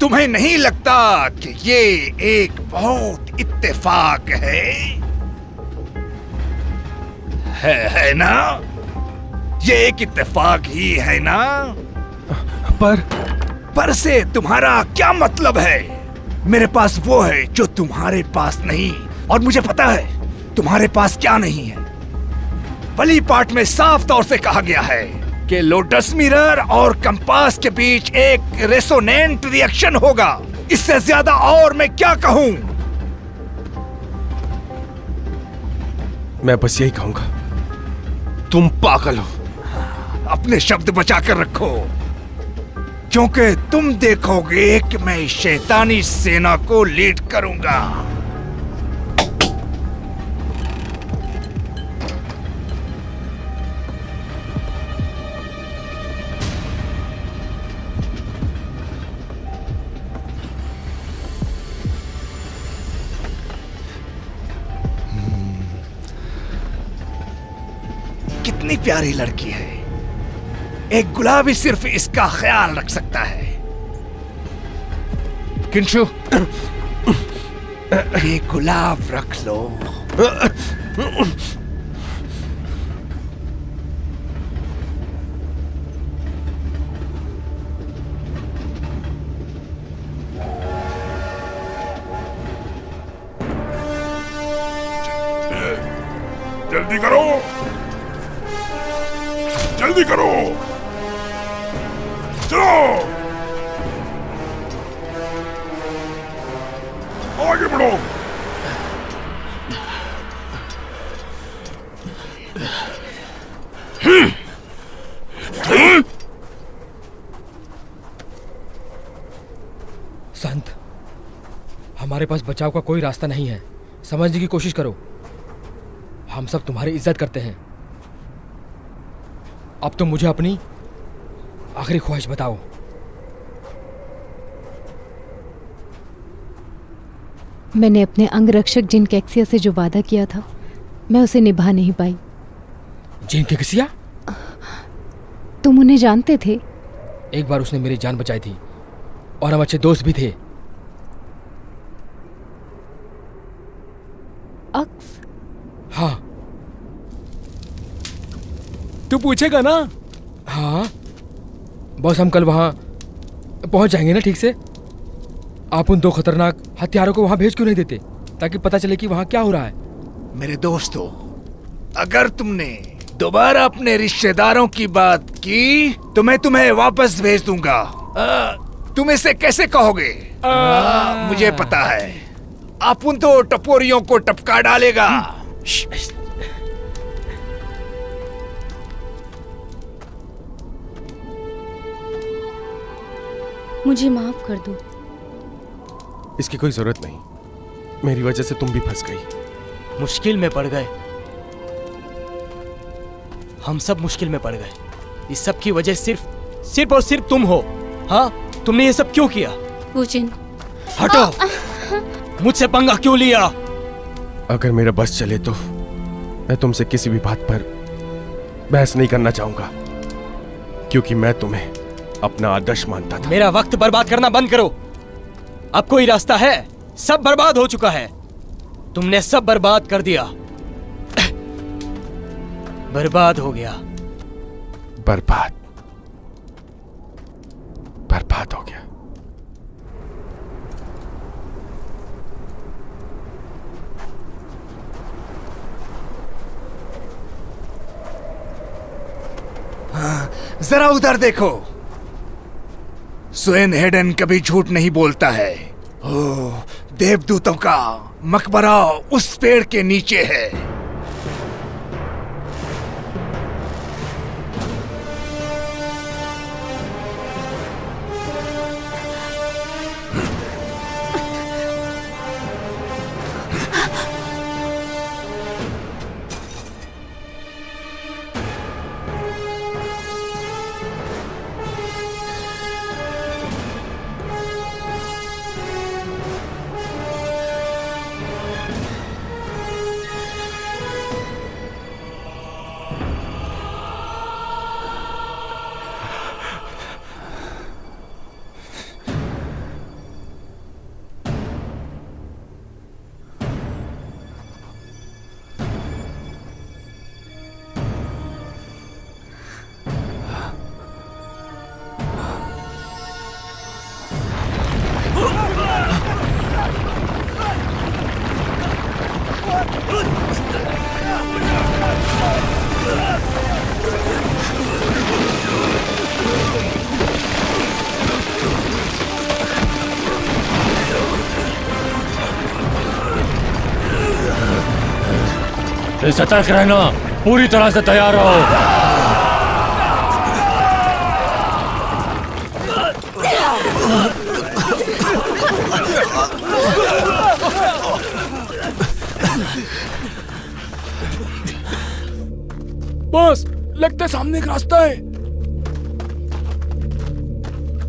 तुम्हें नहीं लगता कि ये एक बहुत इत्तेफाक है ना? ये एक इत्तेफाक ही है ना? पर से तुम्हारा क्या मतलब है? मेरे पास वो है जो तुम्हारे पास नहीं, और मुझे पता है तुम्हारे पास क्या नहीं है। पहली पार्ट में साफ तौर से कहा गया है कि लोटस मिरर और कंपास के बीच एक रेसोनेंट रिएक्शन होगा। इससे ज्यादा और मैं क्या कहूं? मैं बस यही कहूंगा, तुम पागल हो। अपने शब्द बचाकर रखो, क्योंकि तुम देखोगे कि मैं इस शैतानी सेना को लीड करूंगा। कितनी प्यारी लड़की है। एक गुलाबी सिर्फ इसका ख्याल रख सकता है। किंशु, ये गुलाब रख लो। जल्दी करो, जल्दी करो, चलो आगे बढ़ो। संत, हमारे पास बचाव का कोई रास्ता नहीं है। समझने की कोशिश करो। हम सब तुम्हारी इज्जत करते हैं। अब तो मुझे अपनी आखिरी ख्वाहिश बताओ। मैंने अपने अंगरक्षक जिन कैक्सिया से जो वादा किया था, मैं उसे निभा नहीं पाई। जिन कैक्सिया? तुम उन्हें जानते थे? एक बार उसने मेरी जान बचाई थी और हम अच्छे दोस्त भी थे। अक्स? हाँ। तू पूछेगा ना? हाँ बॉस, हम कल वहां पहुंच जाएंगे ना ठीक से? आप उन दो खतरनाक हथियारों को वहां भेज क्यों नहीं देते, ताकि पता चले कि वहां क्या हो रहा है? मेरे दोस्तों, अगर तुमने दोबारा अपने रिश्तेदारों की बात की तो मैं तुम्हें वापस भेज दूंगा। तुम इसे कैसे कहोगे? मुझे पता है, आप उन दो टपोरियों को टपका डालेगा। मुझे माफ कर दो। इसकी कोई जरूरत नहीं। मेरी वजह से तुम भी फंस गई। मुश्किल में पड़ गए। हम सब मुश्किल में पड़ गए। इस सब की वजह सिर्फ और सिर्फ तुम हो। हाँ, तुमने ये सब क्यों किया? पूजन, हटो। मुझसे पंगा क्यों लिया? अगर मेरा बस चले तो मैं तुमसे किसी भी बात पर बहस नहीं करना चाहूंगा, क्योंकि मैं तुम्हें अपना आदर्श मानता था। मेरा वक्त बर्बाद करना बंद करो। अब कोई रास्ता है? सब बर्बाद हो चुका है। तुमने सब बर्बाद कर दिया। बर्बाद हो गया। बर्बाद हो गया। जरा उधर देखो। स्वेन हेडन कभी झूठ नहीं बोलता है। ओह, देवदूतों का मकबरा उस पेड़ के नीचे है। सतर्क रहना, पूरी तरह से तैयार रहो। बॉस, लगता है सामने एक रास्ता है।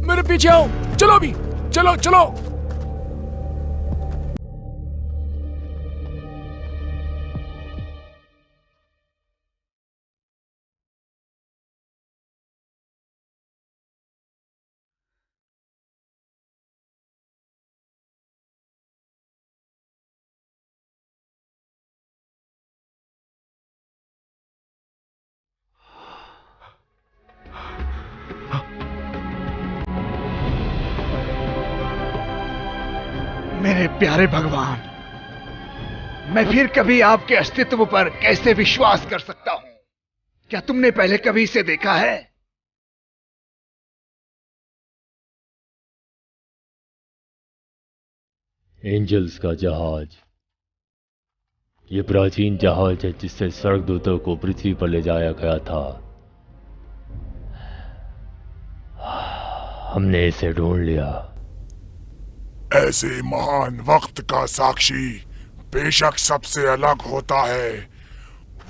मेरे पीछे आओ, चलो अभी, चलो चलो। मेरे प्यारे भगवान, मैं फिर कभी आपके अस्तित्व पर कैसे विश्वास कर सकता हूं? क्या तुमने पहले कभी इसे देखा है? एंजल्स का जहाज, ये प्राचीन जहाज है जिससे स्वर्गदूतों को पृथ्वी पर ले जाया गया था। हमने इसे ढूंढ लिया। ऐसे महान वक्त का साक्षी बेशक सबसे अलग होता है।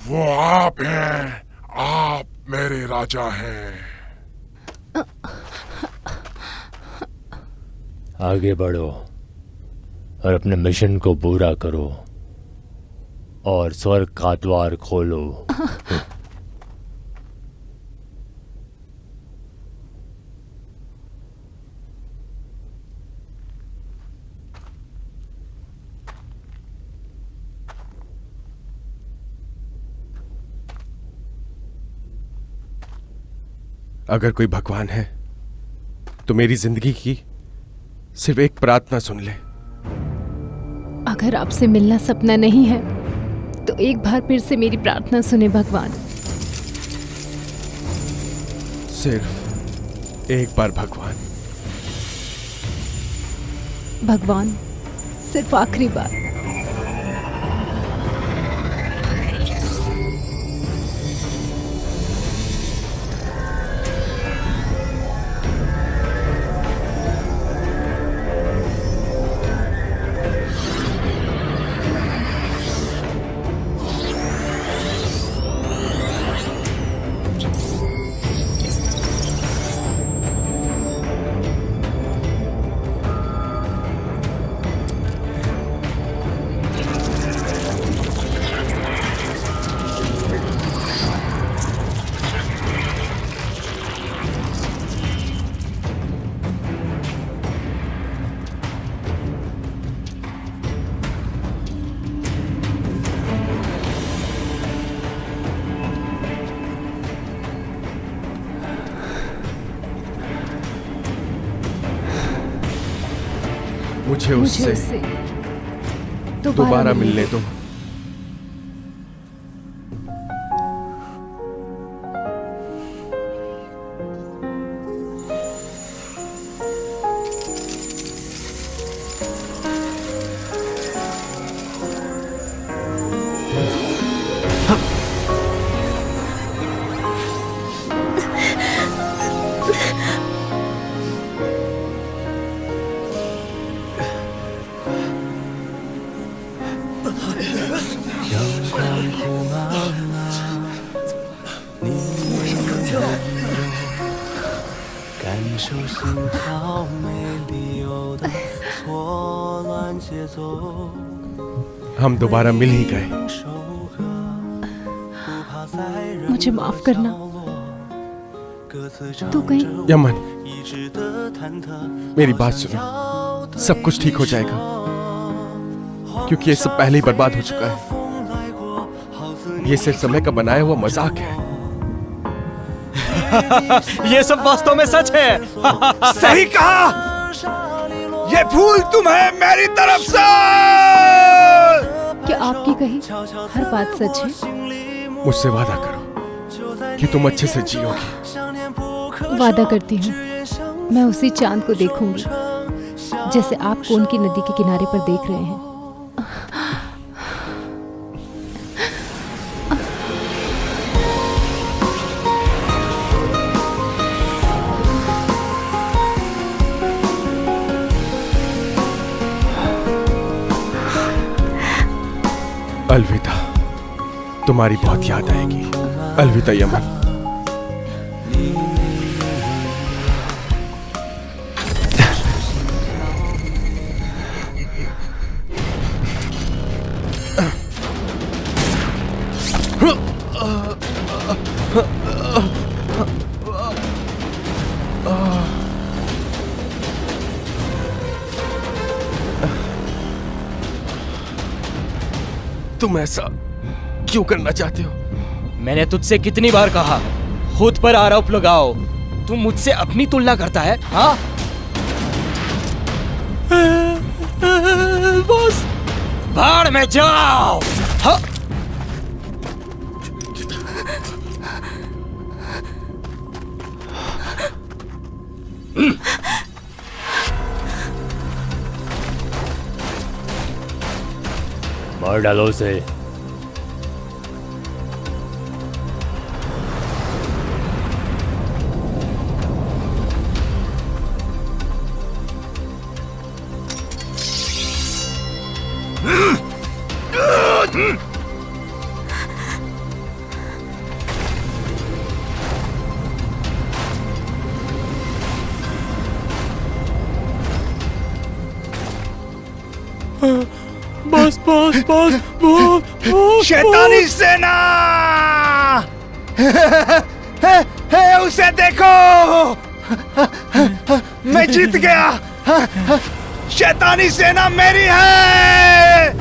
वो आप हैं, आप मेरे राजा हैं। आगे बढ़ो और अपने मिशन को पूरा करो और स्वर्ग का द्वार खोलो। अगर कोई भगवान है तो मेरी जिंदगी की सिर्फ एक प्रार्थना सुन ले। अगर आपसे मिलना सपना नहीं है तो एक बार फिर से मेरी प्रार्थना सुने भगवान। सिर्फ एक बार भगवान। भगवान, सिर्फ आखिरी बार। मुझे उससे दोबारा मिलने दो। हम दोबारा मिल ही गए। मुझे माफ करना। तू कहीं यमन, मेरी बात सुनो, सब कुछ ठीक हो जाएगा क्योंकि ये सब पहले ही बर्बाद हो चुका है। ये सिर्फ समय का बनाया हुआ मजाक है। ये सब वास्तव में सच है। सही कहा। ये फूल तुम्हें मेरी तरफ से। क्या आपकी कही हर बात सच है? मुझसे वादा करो कि तुम अच्छे से जियोगी। वादा करती हूँ, मैं उसी चांद को देखूंगी जैसे आप कोन की नदी के किनारे पर देख रहे हैं। अलविदा, तुम्हारी बहुत याद आएगी। अलविदा यमन। तुम ऐसा क्यों करना चाहते हो? मैंने तुझसे कितनी बार कहा खुद पर आरोप लगाओ, तू मुझसे अपनी तुलना करता है? हाँ बस भाड़ में जाओ। हाँ मार डालो उसे। बस बस बस शैतानी सेना है उसे देखो, मैं जीत गया। शैतानी सेना मेरी है।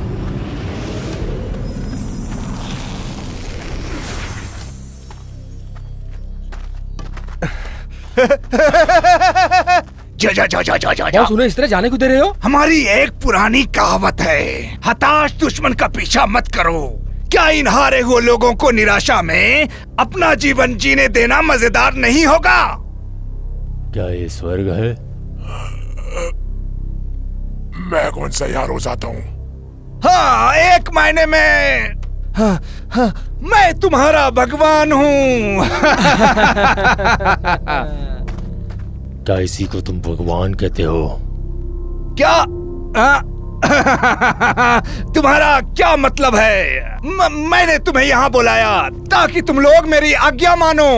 जा जा जा जा जा जा जा। बॉस, उन्हें इस तरह जाने को दे रहे हो? हमारी एक पुरानी कहावत है, हताश दुश्मन का पीछा मत करो। क्या इन हारे हुए लोगों को निराशा में अपना जीवन जीने देना मजेदार नहीं होगा? क्या ये स्वर्ग है? मैं कौन सा यार हो जाता हूँ? हाँ, एक मायने में हाँ, हाँ, मैं तुम्हारा भगवान हूँ। क्या इसी को तुम भगवान कहते हो? क्या तुम्हारा क्या मतलब है? मैंने तुम्हें यहाँ बुलाया ताकि तुम लोग मेरी आज्ञा मानो।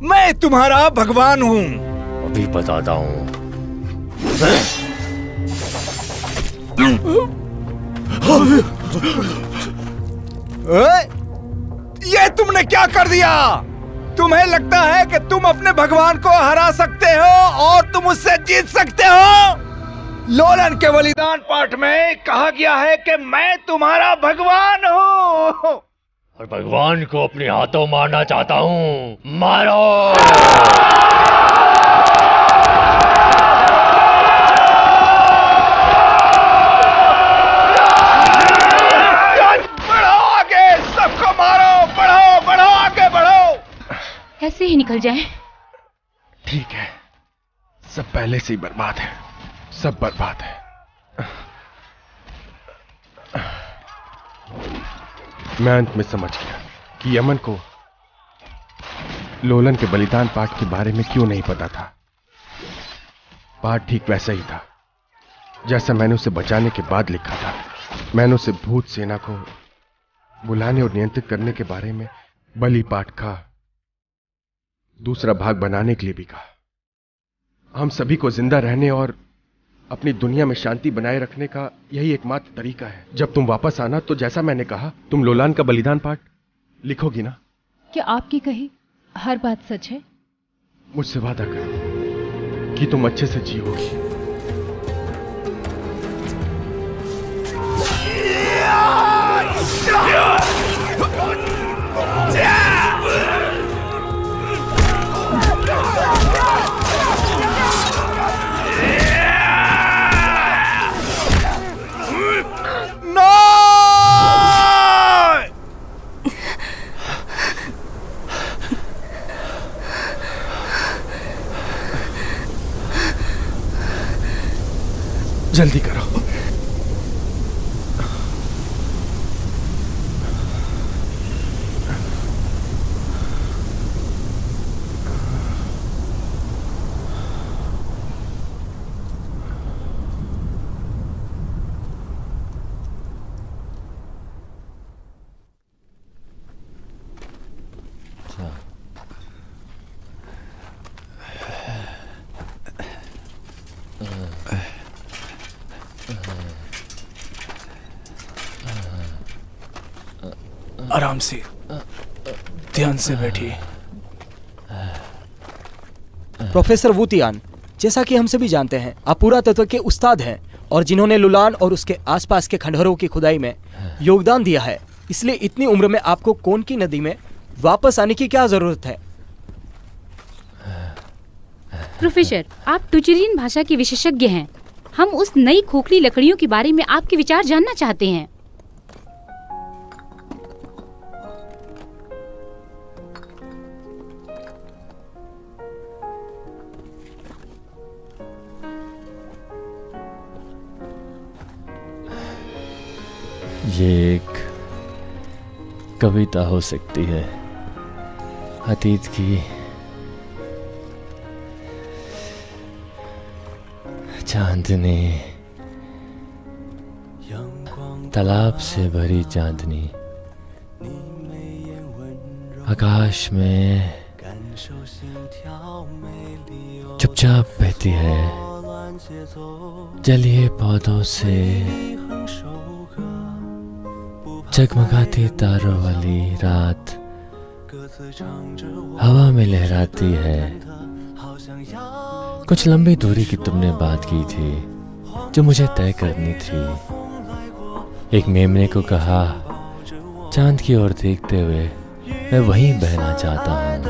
मैं तुम्हारा भगवान हूँ। अभी बताता हूँ। ये तुमने क्या कर दिया? तुम्हें लगता है कि तुम अपने भगवान को हरा सकते हो और तुम उससे जीत सकते हो? लोलन के बलिदान पाठ में कहा गया है कि मैं तुम्हारा भगवान हूँ और भगवान को अपने हाथों मारना चाहता हूँ। मारो! बढ़ो आगे, सबको मारो। बढ़ो बढ़ो, आगे बढ़ो। ऐसे ही निकल जाए। ठीक है, सब पहले से ही बर्बाद है, सब बर्बाद है। मैं अंत में समझ गया कि यमन को लोलन के बलिदान पाठ के बारे में क्यों नहीं पता था। पाठ ठीक वैसा ही था जैसा मैंने उसे बचाने के बाद लिखा था। मैंने उसे भूत सेना को बुलाने और नियंत्रित करने के बारे में बलि पाठ का दूसरा भाग बनाने के लिए भी कहा। हम सभी को जिंदा रहने और अपनी दुनिया में शांति बनाए रखने का यही एकमात्र तरीका है। जब तुम वापस आना तो जैसा मैंने कहा, तुम लोलान का बलिदान पाठ लिखोगी ना? क्या आपकी कही हर बात सच है? मुझसे वादा करो कि तुम अच्छे से जियोगी। जल्दी करो। आराम से, ध्यान से बैठिए। प्रोफेसर वू तियान, जैसा कि हम सभी जानते हैं, आप पुरातत्व के उस्ताद हैं और जिन्होंने लुलान और उसके आसपास के खंडहरों की खुदाई में योगदान दिया है, इसलिए इतनी उम्र में आपको कोन की नदी में वापस आने की क्या जरूरत है? प्रोफेसर, आप टुचरीन भाषा के विशेषज्ञ हैं। हम उस नई खोखली लकड़ियों के बारे में आपके विचार जानना चाहते हैं। ये एक कविता हो सकती है अतीत की, चांदनी, तालाब से भरी चांदनी आकाश में चुपचाप बहती है, जलीय पौधों से जगमगाती तारों वाली रात हवा में लहराती है। कुछ लंबी दूरी की तुमने बात की थी जो मुझे तय करनी थी। एक मेमने को कहा, चांद की ओर देखते हुए मैं वहीं बहना चाहता हूँ।